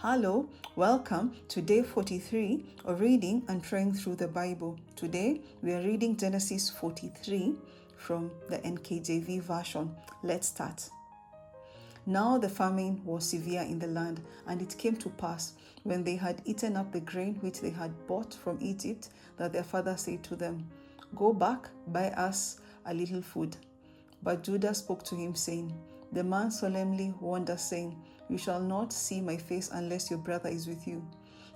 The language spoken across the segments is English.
Hello, welcome to day 43 of reading and praying through the Bible. Today we are reading Genesis 43 from the NKJV version. Let's start. Now the famine was severe in the land, and it came to pass, when they had eaten up the grain which they had bought from Egypt, that their father said to them, "Go back, buy us a little food." But Judah spoke to him, saying, "The man solemnly warned us, saying, You shall not see my face unless your brother is with you.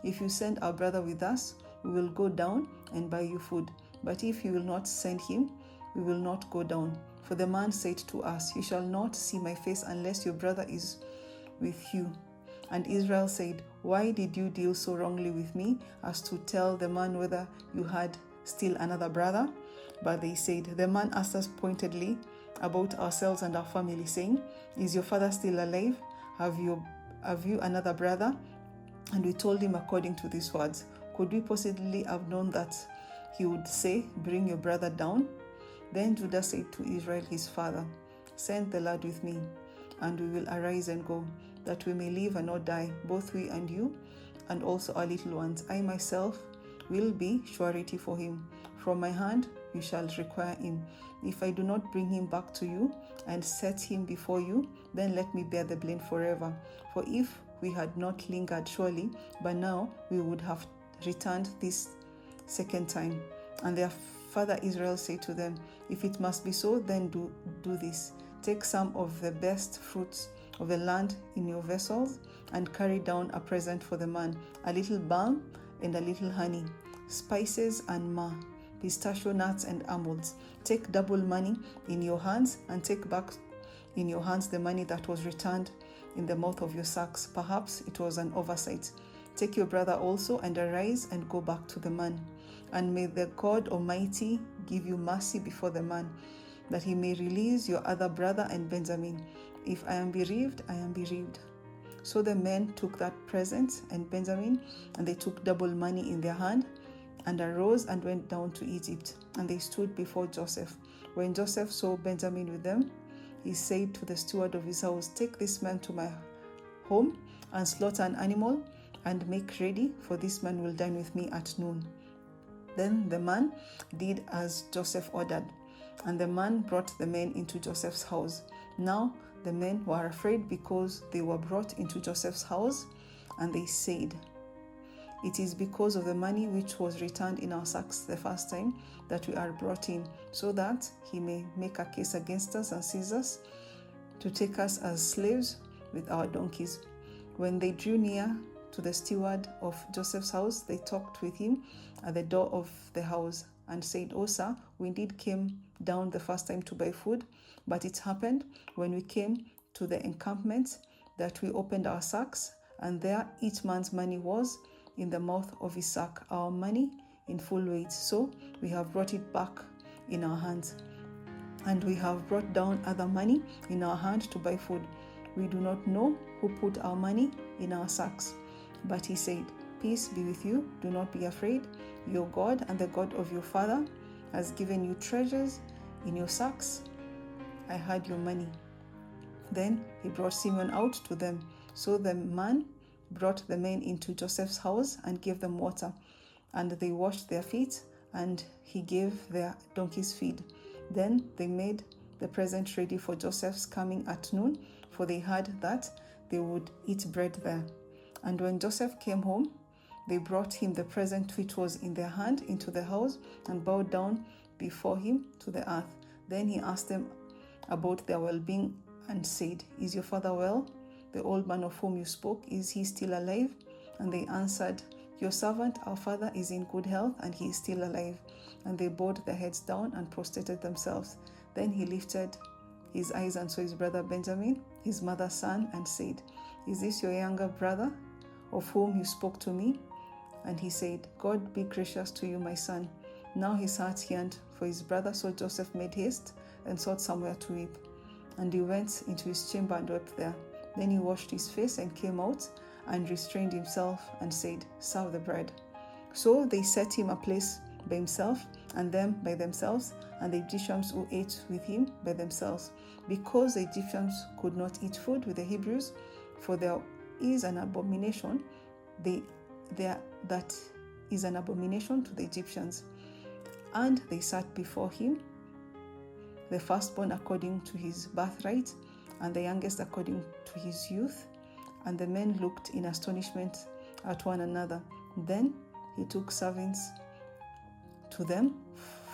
If you send our brother with us, we will go down and buy you food. But if you will not send him, we will not go down. For the man said to us, You shall not see my face unless your brother is with you." And Israel said, "Why did you deal so wrongly with me as to tell the man whether you had still another brother?" But they said, "The man asked us pointedly about ourselves and our family, saying, Is your father still alive? Have you another brother?" And we told him according to these words. Could we possibly have known that he would say, "Bring your brother down"? Then Judah said to Israel his father, "Send the lad with me, and we will arise and go, that we may live and not die, both we and you, and also our little ones. I myself will be surety for him. From my hand you shall require him. If I do not bring him back to you and set him before you, then let me bear the blame forever. For if we had not lingered, surely by now we would have returned this second time." And their father Israel said to them, "If it must be so, then do this. Take some of the best fruits of the land in your vessels, and carry down a present for the man, a little balm and a little honey, spices and myrrh, pistachio nuts and almonds. Take double money in your hands, and take back in your hands the money that was returned in the mouth of your sacks. Perhaps it was an oversight. Take your brother also, and arise and go back to the man. And may the God Almighty give you mercy before the man, that he may release your other brother and Benjamin. If I am bereaved, I am bereaved." So the men took that present and Benjamin, and they took double money in their hand, and arose and went down to Egypt. And they stood before Joseph. When Joseph saw Benjamin with them, he said to the steward of his house, "Take this man to my home, and slaughter an animal, and make ready, for this man will dine with me at noon." Then the man did as Joseph ordered, and the man brought the men into Joseph's house. Now the men were afraid, because they were brought into Joseph's house, and they said, "It is because of the money which was returned in our sacks the first time that we are brought in, so that he may make a case against us and seize us, to take us as slaves with our donkeys." When they drew near to the steward of Joseph's house, they talked with him at the door of the house, and said, "O sir, we indeed came down the first time to buy food, but it happened, when we came to the encampment, that we opened our sacks, and there each man's money was in the mouth of his sack, our money in full weight. So we have brought it back in our hands, and we have brought down other money in our hand to buy food. We do not know who put our money in our sacks." But he said, "Peace be with you. Do not be afraid. Your God and the God of your father has given you treasures in your sacks. I had your money." Then he brought Simeon out to them. So the man brought the men into Joseph's house and gave them water, and they washed their feet, and he gave their donkeys feed. Then they made the present ready for Joseph's coming at noon, for they heard that they would eat bread there. And when Joseph came home, they brought him the present which was in their hand into the house, and bowed down before him to the earth. Then he asked them about their well-being, and said, "Is your father well? The old man of whom you spoke, is he still alive?" And they answered, "Your servant, our father, is in good health, and he is still alive." And they bowed their heads down and prostrated themselves. Then he lifted his eyes and saw his brother Benjamin, his mother's son, and said, "Is this your younger brother, of whom you spoke to me?" And he said, "God be gracious to you, my son." Now his heart yearned for his brother, so Joseph made haste and sought somewhere to weep. And he went into his chamber and wept there. Then he washed his face and came out, and restrained himself, and said, "Serve the bread." So they set him a place by himself, and them by themselves, and the Egyptians who ate with him by themselves, because the Egyptians could not eat food with the Hebrews, for there is an abomination. That is an abomination to the Egyptians. And they sat before him, the firstborn according to his birthright, and the youngest according to his youth. And the men looked in astonishment at one another. Then he took servants to them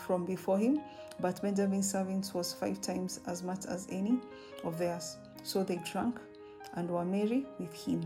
from before him, but Benjamin's servants was 5 times as much as any of theirs. So they drank and were merry with him.